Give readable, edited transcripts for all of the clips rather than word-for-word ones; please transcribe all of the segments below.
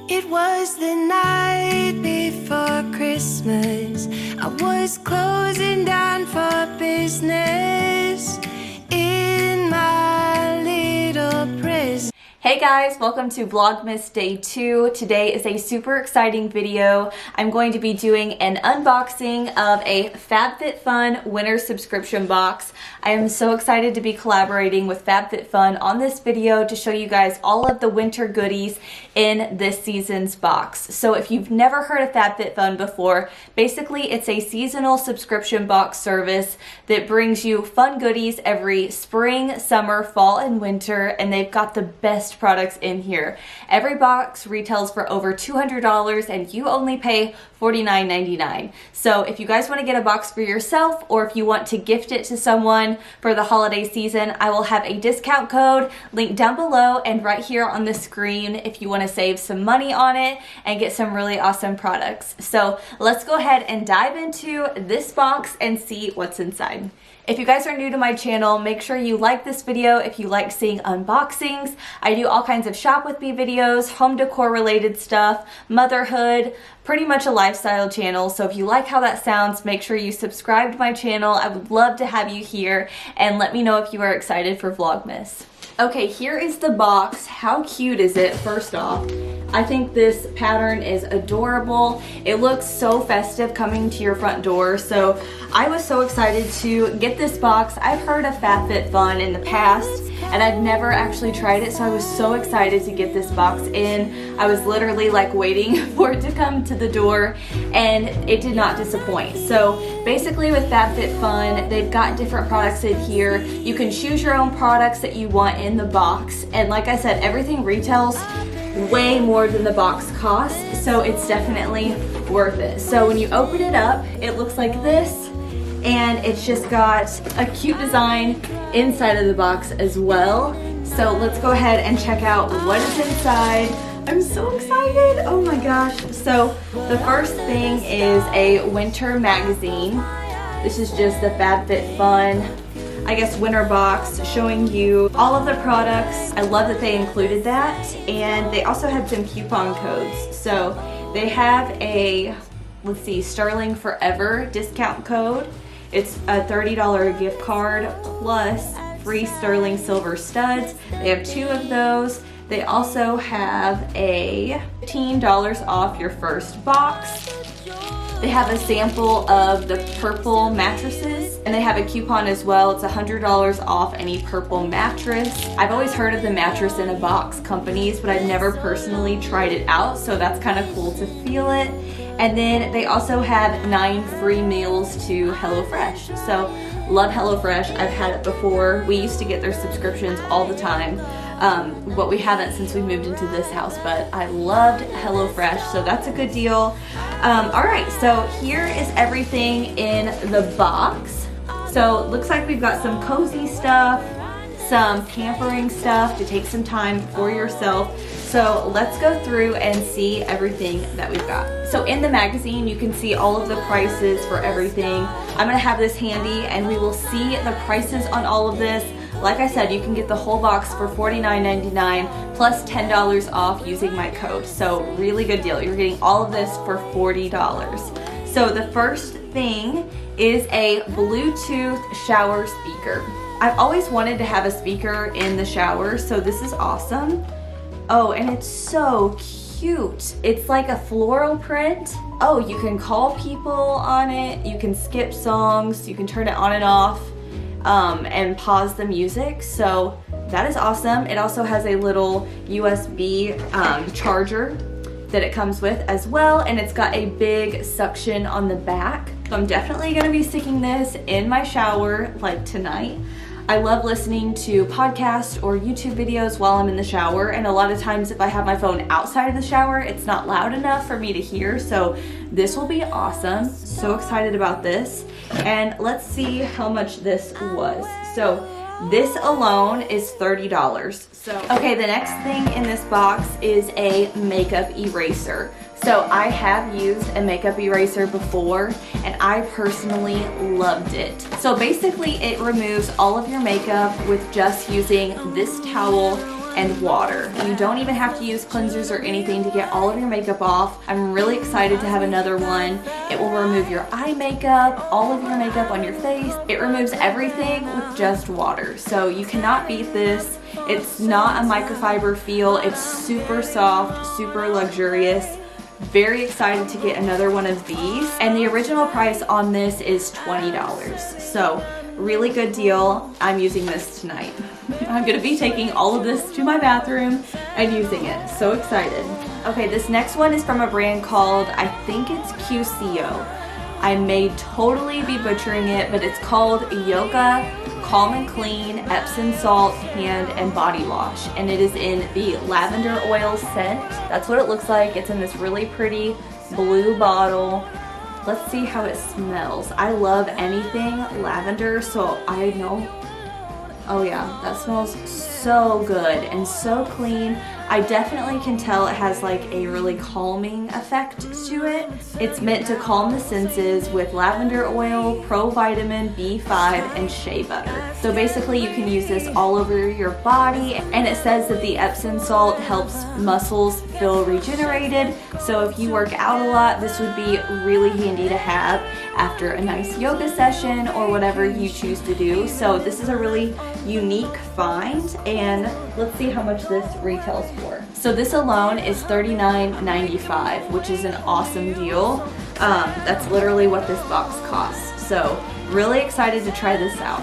It was the night before Christmas. I was closing down for business in my little prison. Hey guys, welcome to Vlogmas Day 2. Today is a super exciting video. I'm going to be doing an unboxing of a Fabfitfun winter subscription box. I am so excited to be collaborating with Fabfitfun on this video to show you guys all of the winter goodies in this season's box. So if you've never heard of Fabfitfun before, basically it's a seasonal subscription box service that brings you fun goodies every spring, summer, fall, and winter, and they've got the best products in here. Every box retails for over $200 and you only pay $49.99. So if you guys want to get a box for yourself or if you want to gift it to someone for the holiday season, I will have a discount code linked down below and right here on the screen if you want to save some money on it and get some really awesome products. So let's go ahead and dive into this box and see what's inside. If you guys are new to my channel, make sure you like this video if you like seeing unboxings. I do all kinds of shop with me videos, home decor related stuff, motherhood, pretty much a lifestyle channel. So if you like how that sounds, make sure you subscribe to my channel. I would love to have you here and let me know if you are excited for Vlogmas. Okay, here is the box. How cute is it, first off? I think this pattern is adorable. It looks so festive coming to your front door. So I was so excited to get this box. I've heard of Fabfitfun in the past and I've never actually tried it. So I was so excited to get this box in. I was literally like waiting for it to come to the door and it did not disappoint. So basically with Fabfitfun, they've got different products in here. You can choose your own products that you want in the box. And like I said, everything retails way more than the box costs, so it's definitely worth it. So when you open it up, it looks like this, and it's just got a cute design inside of the box as well. So let's go ahead and check out what is inside. I'm so excited, oh my gosh. So the first thing is a winter magazine. This is just the Fabfitfun, I guess, winter box showing you all of the products. I love that they included that, and they also had some coupon codes. So they have a, let's see, Sterling Forever discount code. It's a $30 gift card plus free sterling silver studs. They have 2 of those. They also have a $15 off your first box. They have a sample of the purple mattresses, and they have a coupon as well. It's $100 off any purple mattress. I've always heard of the mattress in a box companies, but I've never personally tried it out, so that's kind of cool to feel it. And then they also have 9 free meals to HelloFresh. So love HelloFresh. I've had it before. We used to get their subscriptions all the time. But we haven't since we moved into this house, but I loved HelloFresh, so that's a good deal. Alright, so here is everything in the box. So it looks like we've got some cozy stuff, some pampering stuff to take some time for yourself. So let's go through and see everything that we've got. So in the magazine, you can see all of the prices for everything. I'm gonna have this handy and we will see the prices on all of this. Like I said, you can get the whole box for $49.99 plus $10 off using my code. So really good deal. You're getting all of this for $40. So the first thing is a Bluetooth shower speaker. I've always wanted to have a speaker in the shower, so this is awesome. Oh, and it's so cute. It's like a floral print. Oh, you can call people on it. You can skip songs. You can turn it on and off. And pause the music, so that is awesome. It also has a little USB charger that it comes with as well, and it's got a big suction on the back. So I'm definitely gonna be sticking this in my shower like tonight. I love listening to podcasts or YouTube videos while I'm in the shower, and a lot of times if I have my phone outside of the shower, it's not loud enough for me to hear, so this will be awesome. So excited about this. And let's see how much this was. So this alone is $30. So okay, the next thing in this box is a makeup eraser. So I have used a makeup eraser before and I personally loved it. So basically it removes all of your makeup with just using this towel and water. You don't even have to use cleansers or anything to get all of your makeup off. I'm really excited to have another one. It will remove your eye makeup, all of your makeup on your face. It removes everything with just water. So you cannot beat this. It's not a microfiber feel. It's super soft, super luxurious. Very excited to get another one of these. And the original price on this is $20. So really good deal. I'm using this tonight. I'm gonna be taking all of this to my bathroom and using it. So excited. Okay, this next one is from a brand called, I think it's QCO. I may totally be butchering it, but it's called Yoga Calm and Clean Epsom Salt Hand and Body Wash. And it is in the lavender oil scent. That's what it looks like. It's in this really pretty blue bottle. Let's see how it smells. I love anything lavender, so I know. Oh yeah, that smells so good and so clean. I definitely can tell it has like a really calming effect to it. It's meant to calm the senses with lavender oil, pro vitamin B5, and shea butter. So basically you can use this all over your body, and it says that the Epsom salt helps muscles feel regenerated. So if you work out a lot, this would be really handy to have after a nice yoga session or whatever you choose to do. So this is a really unique find, and let's see how much this retails for. So this alone is $39.95, which is an awesome deal. That's literally what this box costs. So really excited to try this out.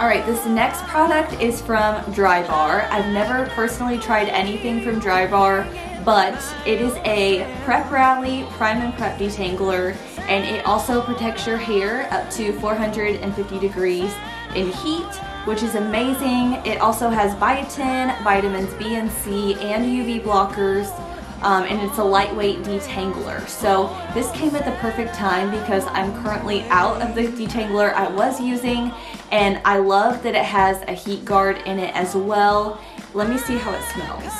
All right, this next product is from Drybar. I've never personally tried anything from Drybar, but it is a Prep Rally Prime and Prep Detangler, and it also protects your hair up to 450 degrees in heat, which is amazing. It also has biotin, vitamins B and C, and UV blockers, and it's a lightweight detangler. So this came at the perfect time because I'm currently out of the detangler I was using, and I love that it has a heat guard in it as well. Let me see how it smells.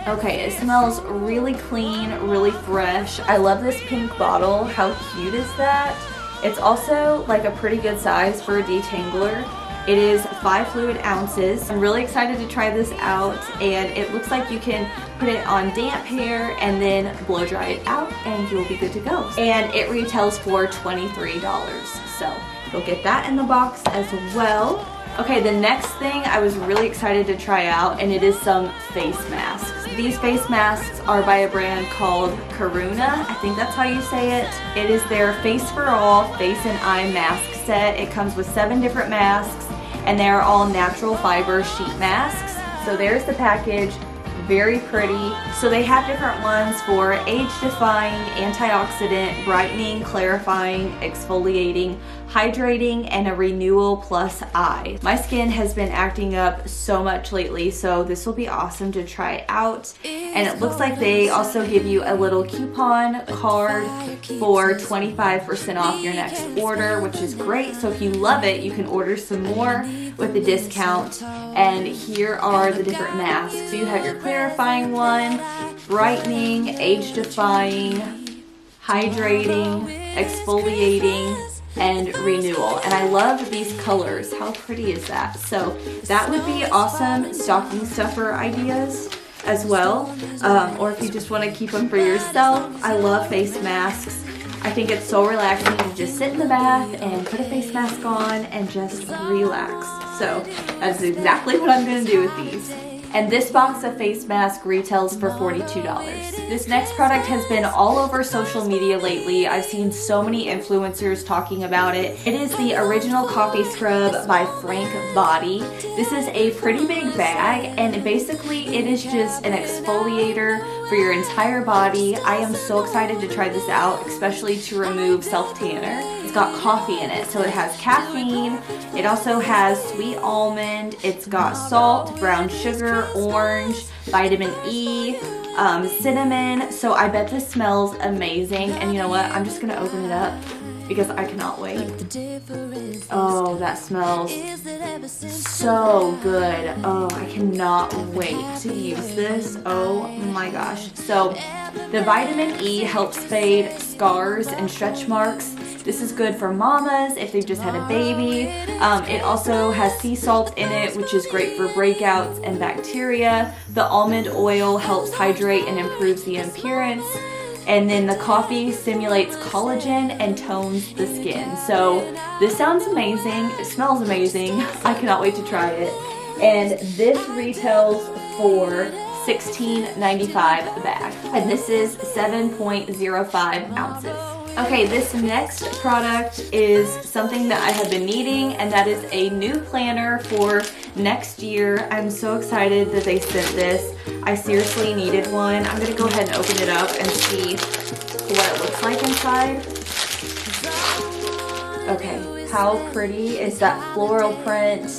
Okay, it smells really clean, really fresh. I love this pink bottle. How cute is that? It's also like a pretty good size for a detangler. It is 5 fluid ounces. I'm really excited to try this out, and it looks like you can put it on damp hair and then blow dry it out and you'll be good to go. And it retails for $23. So you'll get that in the box as well. Okay, the next thing I was really excited to try out, and it is some face masks. These face masks are by a brand called Karuna. I think that's how you say it. It is their Face for All Face and Eye Mask Set. It comes with 7 different masks, and they are all natural fiber sheet masks. So there's the package. Very pretty. So they have different ones for age-defying, antioxidant, brightening, clarifying, exfoliating, hydrating, and a renewal plus eye. My skin has been acting up so much lately, so this will be awesome to try out. And it looks like they also give you a little coupon card for 25% off your next order, which is great. So if you love it, you can order some more with a discount. And here are the different masks. So you have your clarifying one, brightening, age-defying, hydrating, exfoliating, and renewal. And I love these colors. How pretty is that? So that would be awesome stocking stuffer ideas as well. Or if you just want to keep them for yourself. I love face masks. I think it's so relaxing to just sit in the bath and put a face mask on and just relax. So that's exactly what I'm going to do with these. And this box of face mask retails for $42. This next product has been all over social media lately. I've seen so many influencers talking about it. It is the Original Coffee Scrub by Frank Body. This is a pretty big bag, and basically it is just an exfoliator for your entire body. I am so excited to try this out, especially to remove self-tanner. It's got coffee in it, so it has caffeine. It also has sweet almond. It's got salt, brown sugar, orange, vitamin E, cinnamon. So I bet this smells amazing. And you know what? I'm just gonna open it up because I cannot wait. Oh, that smells so good. Oh, I cannot wait to use this. Oh my gosh. So the vitamin E helps fade scars and stretch marks. this is good for mamas if they've just had a baby. It also has sea salt in it, which is great for breakouts and bacteria. The almond oil helps hydrate and improves the appearance. And then the coffee stimulates collagen and tones the skin. So this sounds amazing. It smells amazing. I cannot wait to try it. And this retails for $16.95 a bag. And this is 7.05 ounces. Okay, this next product is something that I have been needing, and that is a new planner for next year. I'm so excited that they sent this. I seriously needed one. I'm gonna go ahead and open it up and see what it looks like inside. Okay, how pretty is that floral print?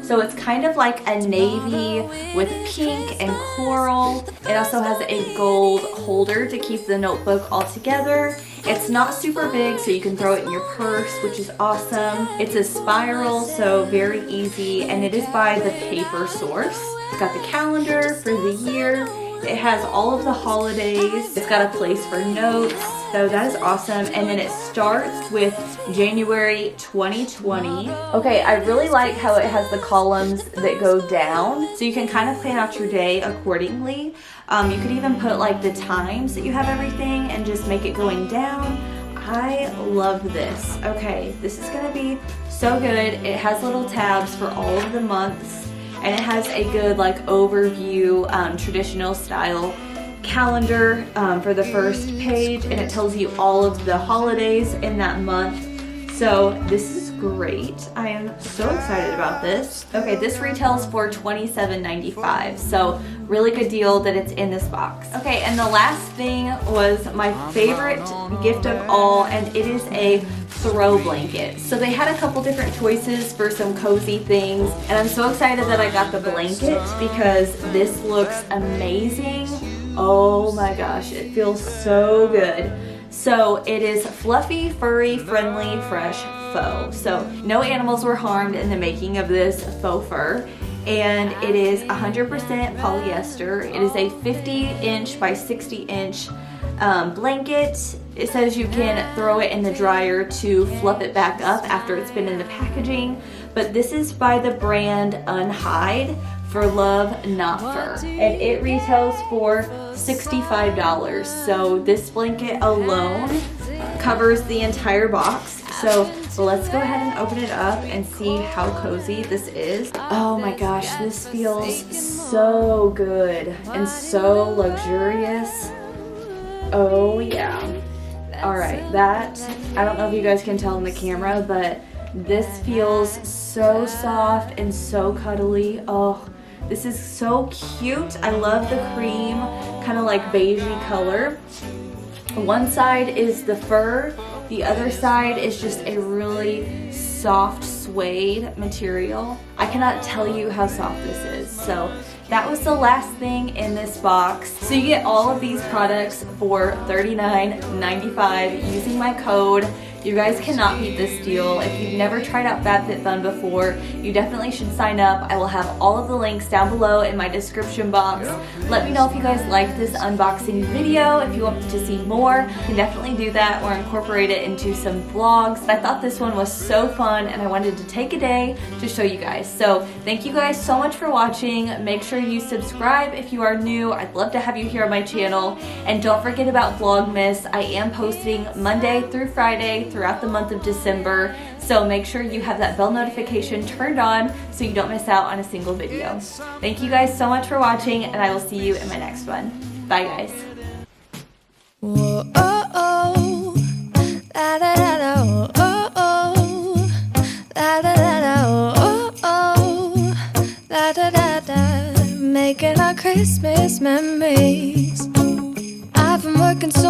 So it's kind of like a navy with pink and coral. It also has a gold holder to keep the notebook all together. It's not super big, so you can throw it in your purse, which is awesome. It's a spiral, so very easy, and it is by the Paper Source. It's got the calendar for the year. It has all of the holidays. It's got a place for notes, so that is awesome. And then it starts with January 2020. Okay, I really like how it has the columns that go down, so you can kind of plan out your day accordingly. You could even put like the times that you have everything and just make it going down. I love this. Okay, this is gonna be so good. It has little tabs for all of the months, and it has a good like overview traditional style calendar for the first page, and it tells you all of the holidays in that month. So this is great. I am so excited about this. Okay, this retails for $27.95, so really good deal that it's in this box. Okay, and the last thing was my favorite gift of all, and it is a throw blanket. So they had a couple different choices for some cozy things, and I'm so excited that I got the blanket because this looks amazing. Oh my gosh, it feels so good. So it is fluffy, furry, friendly, fresh faux. So no animals were harmed in the making of this faux fur. And it is 100% polyester. It is a 50-inch by 60-inch blanket. It says you can throw it in the dryer to fluff it back up after it's been in the packaging. But this is by the brand Unhide, for love, not fur. And it retails for $65. So this blanket alone covers the entire box. So let's go ahead and open it up and see how cozy this is. Oh my gosh, this feels so good and so luxurious. Oh yeah. All right, that, I don't know if you guys can tell in the camera, but this feels so soft and so cuddly. Oh, this is so cute. I love the cream, kind of like beigey color. One side is the fur, the other side is just a really soft suede material. I cannot tell you how soft this is. So that was the last thing in this box. So you get all of these products for $39.95 using my code. You guys cannot beat this deal. If you've never tried out Fabfitfun before, you definitely should sign up. I will have all of the links down below in my description box. Let me know if you guys liked this unboxing video. If you want to see more, you can definitely do that or incorporate it into some vlogs. I thought this one was so fun and I wanted to take a day to show you guys. So thank you guys so much for watching. Make sure you subscribe if you are new. I'd love to have you here on my channel. And don't forget about Vlogmas. I am posting Monday through Friday throughout the month of December, so make sure you have that bell notification turned on so you don't miss out on a single video. Thank you guys so much for watching, and I will see you in my next one. Bye guys. Whoa, oh, oh. La, da, da, da, oh, oh, oh. La, da, da, da, oh, oh, oh. La, da, da, da. Making our Christmas memories. I've been working so